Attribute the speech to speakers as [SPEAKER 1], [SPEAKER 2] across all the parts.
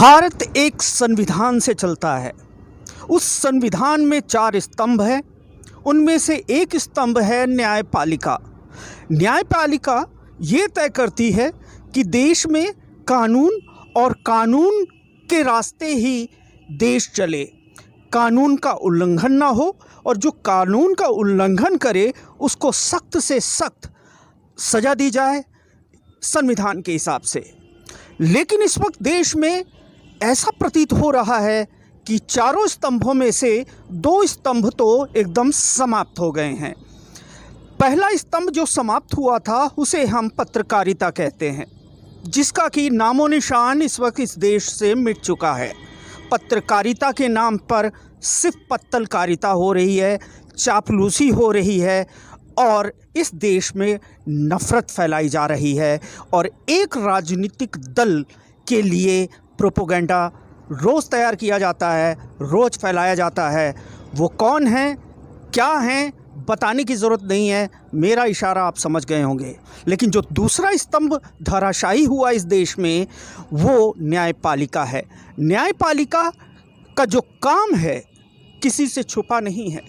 [SPEAKER 1] भारत एक संविधान से चलता है। उस संविधान में 4 स्तंभ हैं। उनमें से एक स्तंभ है न्यायपालिका। न्यायपालिका ये तय करती है कि देश में कानून और कानून के रास्ते ही देश चले, कानून का उल्लंघन ना हो और जो कानून का उल्लंघन करे उसको सख्त से सख्त सज़ा दी जाए संविधान के हिसाब से। लेकिन इस वक्त देश में ऐसा प्रतीत हो रहा है कि चारों स्तंभों में से 2 स्तंभ तो एकदम समाप्त हो गए हैं। पहला स्तंभ जो समाप्त हुआ था उसे हम पत्रकारिता कहते हैं, जिसका कि नामो निशान इस वक्त इस देश से मिट चुका है। पत्रकारिता के नाम पर सिर्फ पत्तलकारिता हो रही है, चापलूसी हो रही है और इस देश में नफ़रत फैलाई जा रही है और एक राजनीतिक दल के लिए प्रोपोगंडा रोज़ तैयार किया जाता है, रोज़ फैलाया जाता है। वो कौन हैं, क्या हैं, बताने की ज़रूरत नहीं है, मेरा इशारा आप समझ गए होंगे। लेकिन जो दूसरा स्तंभ धराशायी हुआ इस देश में वो न्यायपालिका है। न्यायपालिका का जो काम है किसी से छुपा नहीं है।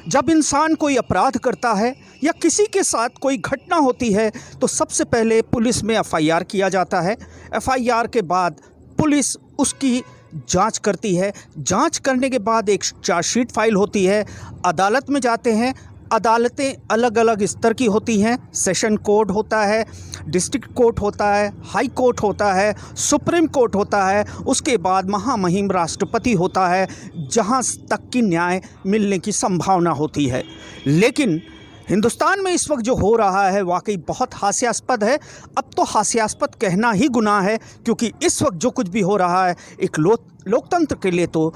[SPEAKER 1] जब इंसान कोई अपराध करता है या किसी के साथ कोई घटना होती है तो सबसे पहले पुलिस में एफआईआर किया जाता है। एफआईआर के बाद पुलिस उसकी जांच करती है। जांच करने के बाद एक चार्जशीट फाइल होती है, अदालत में जाते हैं। अदालतें अलग अलग स्तर की होती हैं। सेशन कोर्ट होता है, डिस्ट्रिक्ट कोर्ट होता है, हाई कोर्ट होता है, सुप्रीम कोर्ट होता है। उसके बाद महामहिम राष्ट्रपति होता है, जहां तक कि न्याय मिलने की संभावना होती है। लेकिन हिंदुस्तान में इस वक्त जो हो रहा है वाकई बहुत हास्यास्पद है। अब तो हास्यास्पद कहना ही गुनाह है, क्योंकि इस वक्त जो कुछ भी हो रहा है एक लोकतंत्र के लिए तो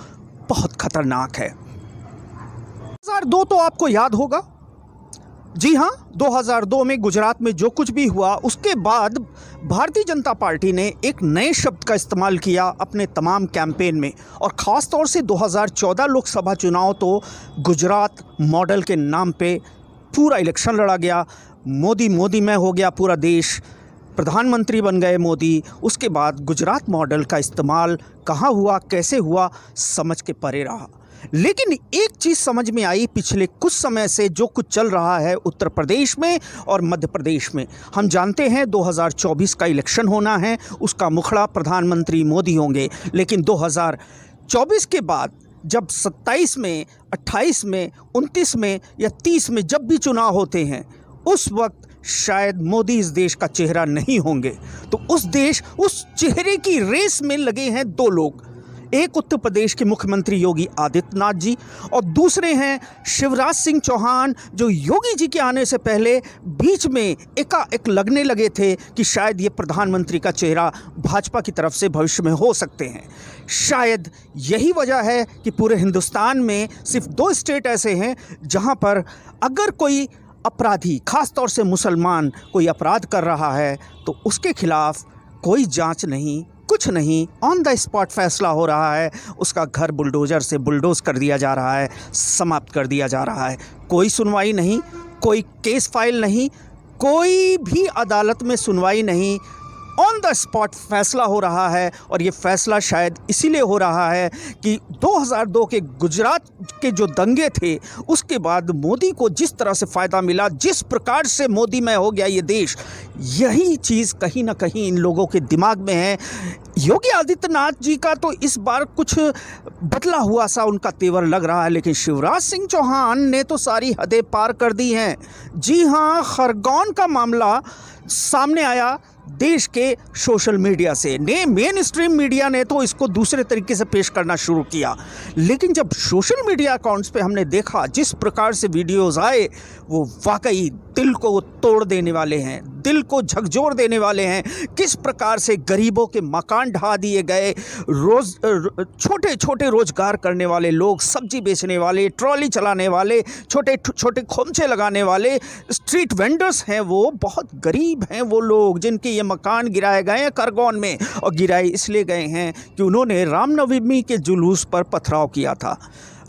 [SPEAKER 1] बहुत खतरनाक है। 2002 तो आपको याद होगा। जी हाँ, 2002 में गुजरात में जो कुछ भी हुआ उसके बाद भारतीय जनता पार्टी ने एक नए शब्द का इस्तेमाल किया अपने तमाम कैंपेन में, और ख़ास तौर से 2014 लोकसभा चुनाव तो गुजरात मॉडल के नाम पे पूरा इलेक्शन लड़ा गया। मोदी मोदी में हो गया पूरा देश, प्रधानमंत्री बन गए मोदी। उसके बाद गुजरात मॉडल का इस्तेमाल कहाँ हुआ, कैसे हुआ, समझ के परे रहा। लेकिन एक चीज़ समझ में आई पिछले कुछ समय से जो कुछ चल रहा है उत्तर प्रदेश में और मध्य प्रदेश में। हम जानते हैं 2024 का इलेक्शन होना है, उसका मुखड़ा प्रधानमंत्री मोदी होंगे। लेकिन 2024 के बाद जब 27 में, 28 में, 29 में या 30 में जब भी चुनाव होते हैं उस वक्त शायद मोदी इस देश का चेहरा नहीं होंगे। तो उस चेहरे की रेस में लगे हैं 2 लोग। एक उत्तर प्रदेश के मुख्यमंत्री योगी आदित्यनाथ जी और दूसरे हैं शिवराज सिंह चौहान, जो योगी जी के आने से पहले बीच में एकाएक लगने लगे थे कि शायद ये प्रधानमंत्री का चेहरा भाजपा की तरफ से भविष्य में हो सकते हैं। शायद यही वजह है कि पूरे हिंदुस्तान में सिर्फ 2 स्टेट ऐसे हैं जहां पर अगर कोई अपराधी, खास तौर से मुसलमान, कोई अपराध कर रहा है तो उसके खिलाफ कोई जांच नहीं, कुछ नहीं, ऑन द स्पॉट फैसला हो रहा है। उसका घर बुलडोज़र से बुलडोज़ कर दिया जा रहा है, समाप्त कर दिया जा रहा है। कोई सुनवाई नहीं, कोई केस फाइल नहीं, कोई भी अदालत में सुनवाई नहीं, ऑन द स्पॉट फैसला हो रहा है। और ये फैसला शायद इसीलिए हो रहा है कि 2002 के गुजरात के जो दंगे थे उसके बाद मोदी को जिस तरह से फ़ायदा मिला, जिस प्रकार से मोदी में हो गया ये देश, यही चीज़ कहीं ना कहीं इन लोगों के दिमाग में है। योगी आदित्यनाथ जी का तो इस बार कुछ बदला हुआ सा उनका तेवर लग रहा है, लेकिन शिवराज सिंह चौहान ने तो सारी हदें पार कर दी हैं। जी हाँ, खरगोन का मामला सामने आया देश के सोशल मीडिया से। मेन स्ट्रीम मीडिया ने तो इसको दूसरे तरीके से पेश करना शुरू किया, लेकिन जब सोशल मीडिया अकाउंट्स पे हमने देखा जिस प्रकार से वीडियोस आए वो वाकई दिल को तोड़ देने वाले हैं, दिल को झकझोर देने वाले हैं। किस प्रकार से गरीबों के मकान ढा दिए गए, छोटे छोटे रोजगार करने वाले लोग, सब्जी बेचने वाले, ट्रॉली चलाने वाले, छोटे छोटे खोमचे लगाने वाले, स्ट्रीट वेंडर्स हैं, वो बहुत गरीब हैं वो लोग जिनके ये मकान गिराए गए हैं खरगोन में। और गिराए इसलिए गए हैं कि उन्होंने रामनवमी के जुलूस पर पथराव किया था।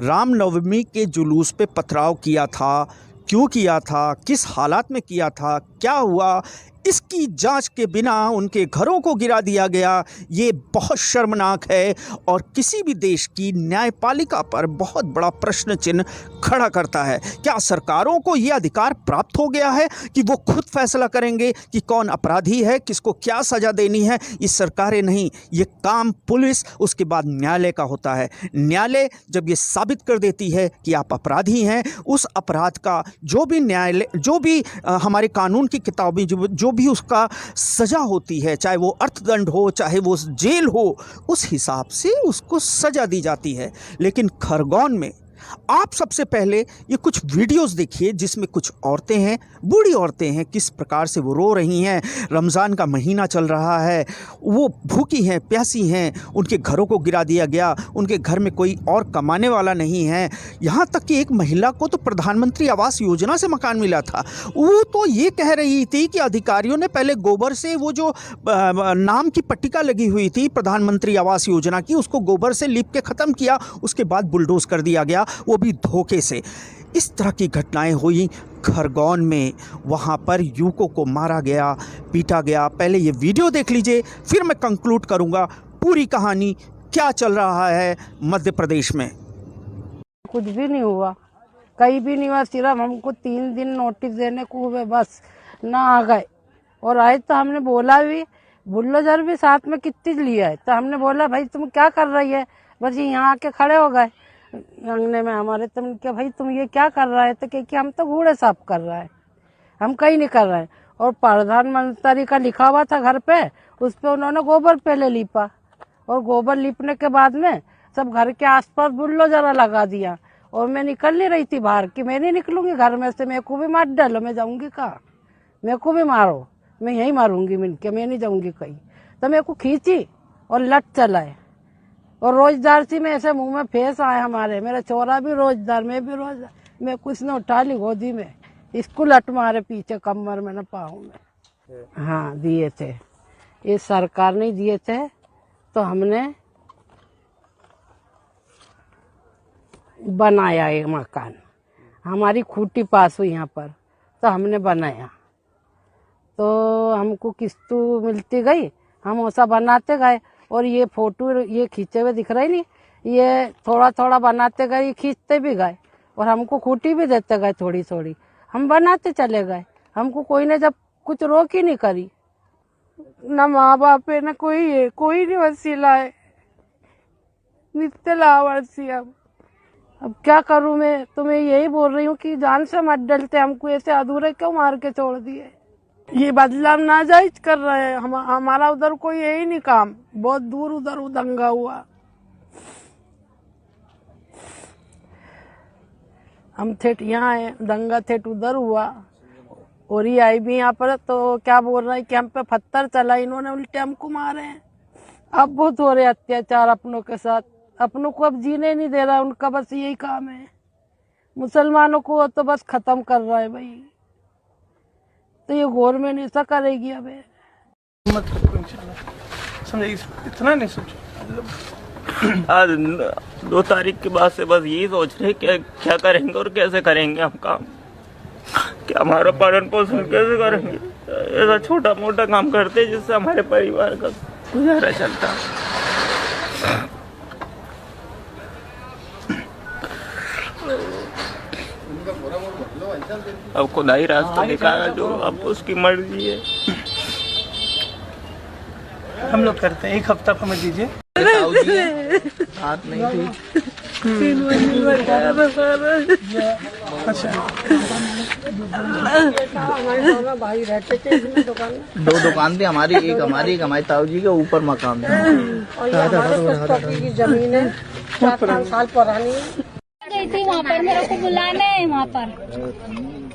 [SPEAKER 1] रामनवमी के जुलूस पे पथराव किया था, क्यों किया था, किस हालात में किया था, क्या हुआ, इसकी जांच के बिना उनके घरों को गिरा दिया गया। ये बहुत शर्मनाक है और किसी भी देश की न्यायपालिका पर बहुत बड़ा प्रश्न चिन्ह खड़ा करता है। क्या सरकारों को ये अधिकार प्राप्त हो गया है कि वो खुद फैसला करेंगे कि कौन अपराधी है, किसको क्या सज़ा देनी है? ये सरकारें नहीं, ये काम पुलिस, उसके बाद न्यायालय का होता है। न्यायालय जब ये साबित कर देती है कि आप अपराधी हैं, उस अपराध का जो भी न्यायालय, जो भी हमारे कानून की किताबें जो भी उसका सज़ा होती है, चाहे वो अर्थदंड हो, चाहे वो जेल हो, उस हिसाब से उसको सज़ा दी जाती है। लेकिन खरगोन में आप सबसे पहले ये कुछ वीडियोस देखिए जिसमें कुछ औरतें हैं, बूढ़ी औरतें हैं, किस प्रकार से वो रो रही हैं। रमज़ान का महीना चल रहा है, वो भूखी हैं, प्यासी हैं, उनके घरों को गिरा दिया गया, उनके घर में कोई और कमाने वाला नहीं है। यहाँ तक कि एक महिला को तो प्रधानमंत्री आवास योजना से मकान मिला था। वो तो ये कह रही थी कि अधिकारियों ने पहले गोबर से वो जो नाम की पट्टिका लगी हुई थी प्रधानमंत्री आवास योजना की, उसको गोबर से लीप के ख़त्म किया, उसके बाद बुलडोज कर दिया गया, वो भी धोखे से। इस तरह की घटनाएं हुई खरगोन में। वहाँ पर युवकों को मारा गया, पीटा गया। पहले ये वीडियो देख लीजिए, फिर मैं कंक्लूड करूँगा पूरी कहानी क्या चल रहा है मध्य प्रदेश में।
[SPEAKER 2] कुछ भी नहीं हुआ, कहीं भी नहीं हुआ, सिर्फ हमको 3 दिन नोटिस देने को हुए, बस ना आ गए। और आए तो हमने बोला भी, बुल्डोजर भी साथ में कितनी लिया है, तो हमने बोला भाई तुम क्या कर रही है, बस ये यहाँ आके खड़े हो गए अंगने में हमारे। तुम क्या भाई तुम ये क्या कर रहा है, तो कि हम तो घोड़े साफ कर रहा है, हम कहीं नहीं कर रहे हैं। और प्रधानमंत्री का लिखा हुआ था घर पे, उस पे उन्होंने गोबर पहले लीपा, और गोबर लीपने के बाद में सब घर के आसपास बुल्डोजर लगा दिया। और मैं निकल नहीं रही थी बाहर कि मैं नहीं निकलूंगी घर में से, मेरे को भी मार डालो, मैं जाऊंगी कहाँ, मेरे को भी मारो, मैं यहीं मारूंगी मिलके, मैं नहीं जाऊंगी कहीं। तो मेरे को खींची और लट चलाए, और रोजदार सी में ऐसे मुंह में फेस आए हमारे, मेरा चोरा भी रोजदार, मैं भी रोजदार, मैं कुछ ने उठा ली गोदी में, इसको लट मारे पीछे कमर में न पाँव में। हाँ दिए थे, ये सरकार ने दिए थे, तो हमने बनाया ये मकान, हमारी खूंटी पास हुई यहाँ पर, तो हमने बनाया। तो हमको किस्त मिलती गई, हम ऐसा बनाते गए। और ये फोटो ये खींचे हुए दिख रही नहीं, ये थोड़ा थोड़ा बनाते गए, खींचते भी गए, और हमको खूंटी भी देते गए थोड़ी थोड़ी, हम बनाते चले गए। हमको कोई ने जब कुछ रोक ही नहीं करी, ना माँ बाप है ना कोई है, कोई नहीं वसीला है, नित्य लावारसी। अब क्या करूँ मैं, तो मैं यही बोल रही हूँ कि जान से मत डलते, हमको ऐसे अधूरे क्यों मार के छोड़ दिए। ये बदलाव नाजायज कर रहे हैं, हमारा उधर कोई यही नहीं काम, बहुत दूर उधर दंगा हुआ, हम थेट यहाँ है, दंगा थेट उधर हुआ। और ये आई भी यहाँ पर, तो क्या बोल रहा है कि हम पे पत्थर चला, इन्होंने उल्टे हमको मारे हैं। अब बहुत हो रहे अत्याचार अपनों के साथ, अपनों को अब जीने नहीं दे रहा, उनका बस यही काम है। मुसलमानों को तो बस खत्म कर रहा है भाई, तो ये गवर्नमेंट ऐसा करेगी। अब
[SPEAKER 3] समझे, इतना नहीं सोचो।
[SPEAKER 4] आज 2 तारीख के बाद से बस यही सोच रहे क्या करेंगे और कैसे करेंगे हम काम, क्या हमारा पालन पोषण कैसे करेंगे। ऐसा छोटा मोटा काम करते जिससे हमारे परिवार का गुजारा चलता। अब खुदा ही रास्ता दिखाएगा, जो अब उसकी मर्जी है।
[SPEAKER 3] हम लोग करते हैं, 1 हफ्ता समझ लीजिए।
[SPEAKER 4] हाथ नहीं थी।
[SPEAKER 3] अच्छा,
[SPEAKER 4] 2 दुकान थी हमारी, एक हमारी ताऊ जी के ऊपर मकान था।
[SPEAKER 2] की जमीन है, 4-5 साल पुरानी है।
[SPEAKER 5] गई थी वहाँ पर, मेरे को बुलाना है वहाँ पर।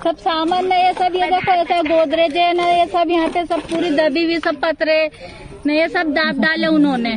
[SPEAKER 5] सब सामान न ये सब, ये देखो ऐसा गोदरेज है न, ये सब यहाँ पे सब पूरी दबी हुई, सब पतरे न, ये सब दाब डाले उन्होंने।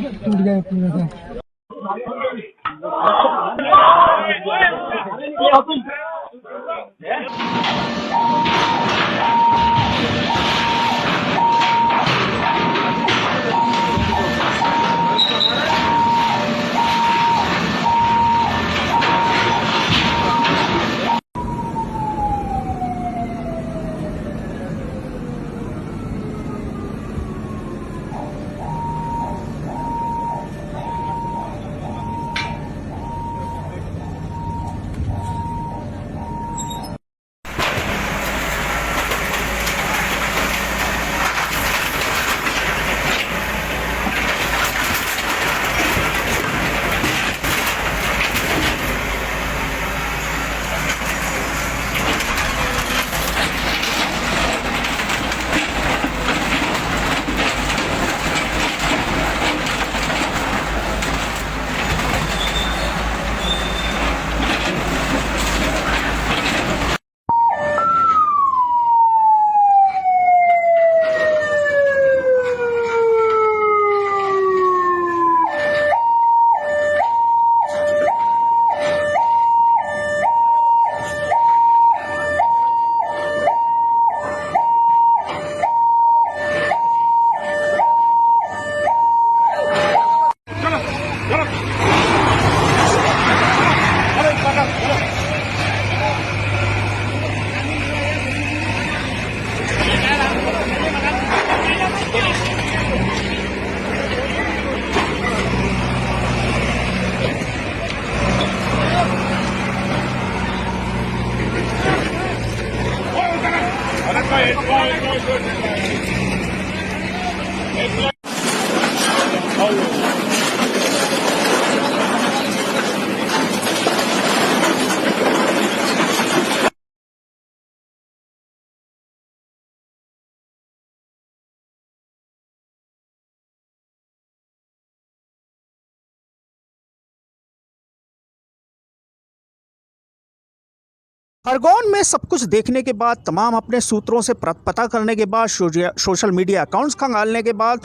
[SPEAKER 1] खरगोन में सब कुछ देखने के बाद, तमाम अपने सूत्रों से पता करने के बाद, सोशल मीडिया अकाउंट्स खंगालने के बाद,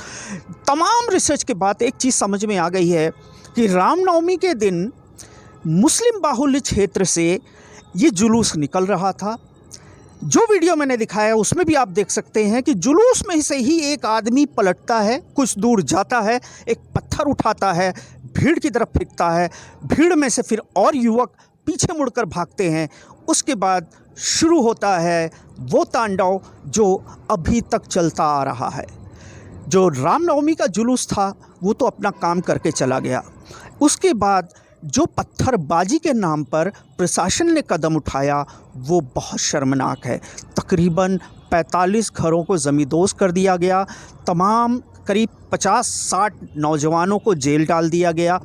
[SPEAKER 1] तमाम रिसर्च के बाद एक चीज़ समझ में आ गई है कि रामनवमी के दिन मुस्लिम बाहुल्य क्षेत्र से ये जुलूस निकल रहा था। जो वीडियो मैंने दिखाया उसमें भी आप देख सकते हैं कि जुलूस में से ही एक आदमी पलटता है, कुछ दूर जाता है, एक पत्थर उठाता है, भीड़ की तरफ फेंकता है, भीड़ में से फिर और युवक पीछे मुड़कर भागते हैं। उसके बाद शुरू होता है वो तांडव जो अभी तक चलता आ रहा है। जो रामनवमी का जुलूस था वो तो अपना काम करके चला गया। उसके बाद जो पत्थरबाजी के नाम पर प्रशासन ने कदम उठाया वो बहुत शर्मनाक है। तकरीबन 45 घरों को ज़मींदोज़ कर दिया गया। तमाम करीब 50-60 नौजवानों को जेल डाल दिया गया।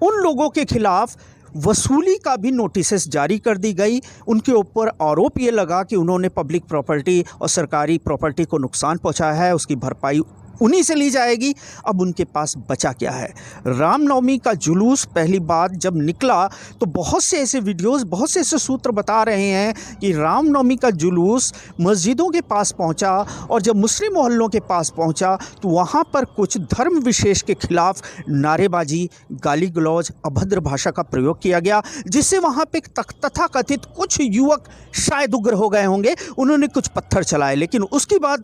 [SPEAKER 1] उन लोगों के खिलाफ़ वसूली का भी नोटिसेस जारी कर दी गई। उनके ऊपर आरोप ये लगा कि उन्होंने पब्लिक प्रॉपर्टी और सरकारी प्रॉपर्टी को नुकसान पहुंचाया है, उसकी भरपाई उन्हीं से ली जाएगी। अब उनके पास बचा क्या है? रामनवमी का जुलूस पहली बार जब निकला तो बहुत से ऐसे वीडियोस, बहुत से ऐसे सूत्र बता रहे हैं कि रामनवमी का जुलूस मस्जिदों के पास पहुंचा और जब मुस्लिम मोहल्लों के पास पहुंचा तो वहां पर कुछ धर्म विशेष के खिलाफ नारेबाजी, गाली गलौज, अभद्र भाषा का प्रयोग किया गया, जिससे वहां पे तथाकथित कुछ युवक शायद उग्र हो गए होंगे, उन्होंने कुछ पत्थर चलाए। लेकिन उसके बाद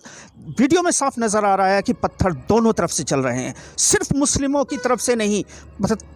[SPEAKER 1] वीडियो में साफ नज़र आ रहा है कि पत्थर दोनों तरफ से चल रहे हैं, सिर्फ मुस्लिमों की तरफ से नहीं,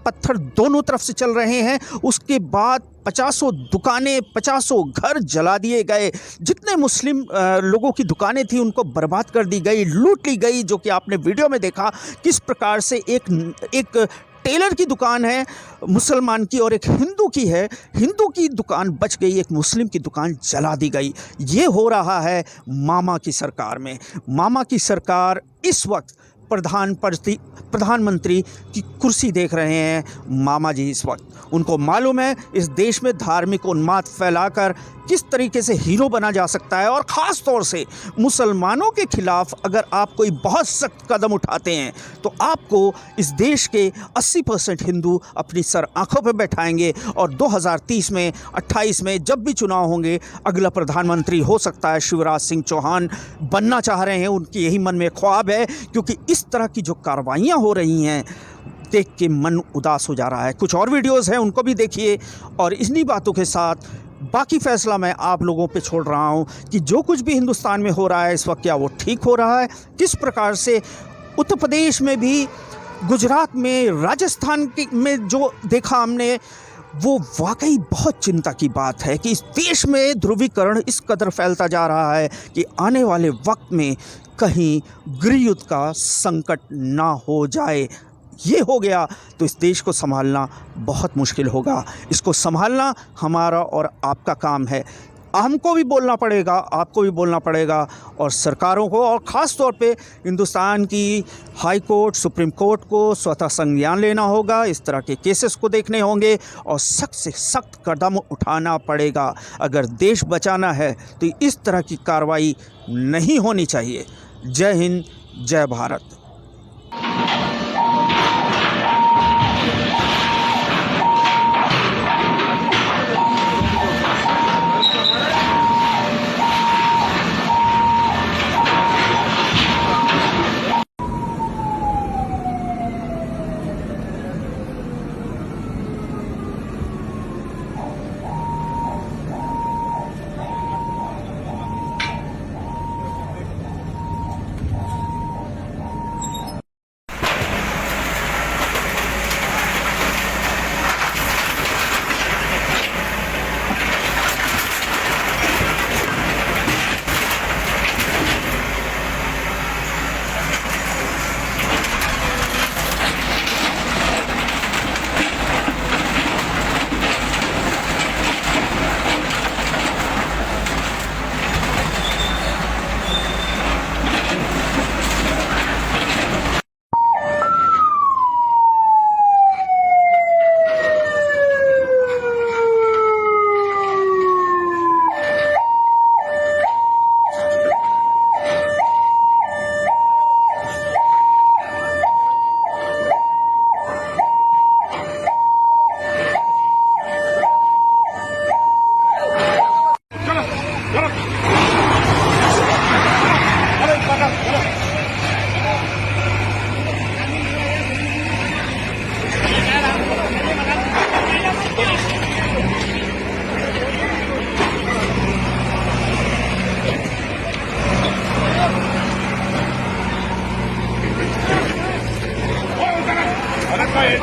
[SPEAKER 1] पत्थर दोनों तरफ से चल रहे हैं। उसके बाद 50 दुकानें, 50 घर जला दिए गए। जितने मुस्लिम लोगों की दुकानें थी उनको बर्बाद कर दी गई, लूट ली गई। जो कि आपने वीडियो में देखा किस प्रकार से एक टेलर की दुकान है मुसलमान की और एक हिंदू की है, हिंदू की दुकान बच गई, एक मुस्लिम की दुकान जला दी गई। ये हो रहा है मामा की सरकार में। मामा की सरकार इस वक्त प्रधानमंत्री की कुर्सी देख रहे हैं। मामा जी इस वक्त उनको मालूम है इस देश में धार्मिक उन्माद फैलाकर किस तरीके से हीरो बना जा सकता है, और ख़ास तौर से मुसलमानों के खिलाफ अगर आप कोई बहुत सख्त कदम उठाते हैं तो आपको इस देश के 80% हिंदू अपनी सर आंखों पर बैठाएंगे और 2030 में 28 में जब भी चुनाव होंगे अगला प्रधानमंत्री हो सकता है शिवराज सिंह चौहान बनना चाह रहे हैं। उनकी यही मन में ख्वाब है, क्योंकि इस तरह की जो कार्रवाइयाँ हो रही हैं देख के मन उदास हो जा रहा है। कुछ और वीडियोस हैं उनको भी देखिए, और इन्हीं बातों के साथ बाकी फ़ैसला मैं आप लोगों पे छोड़ रहा हूँ कि जो कुछ भी हिंदुस्तान में हो रहा है इस वक्त, क्या वो ठीक हो रहा है? किस प्रकार से उत्तर प्रदेश में भी, गुजरात में, राजस्थान में जो देखा हमने वो वाकई बहुत चिंता की बात है कि इस देश में ध्रुवीकरण इस कदर फैलता जा रहा है कि आने वाले वक्त में कहीं गृहयुद्ध का संकट ना हो जाए। ये हो गया तो इस देश को संभालना बहुत मुश्किल होगा। इसको संभालना हमारा और आपका काम है। हमको भी बोलना पड़ेगा, आपको भी बोलना पड़ेगा, और सरकारों को, और ख़ास तौर पे हिंदुस्तान की हाई कोर्ट, सुप्रीम कोर्ट को स्वतः संज्ञान लेना होगा। इस तरह के केसेस को देखने होंगे और सख्त से सख्त कदम उठाना पड़ेगा। अगर देश बचाना है तो इस तरह की कार्रवाई नहीं होनी चाहिए। जय हिंद, जय भारत।
[SPEAKER 6] एक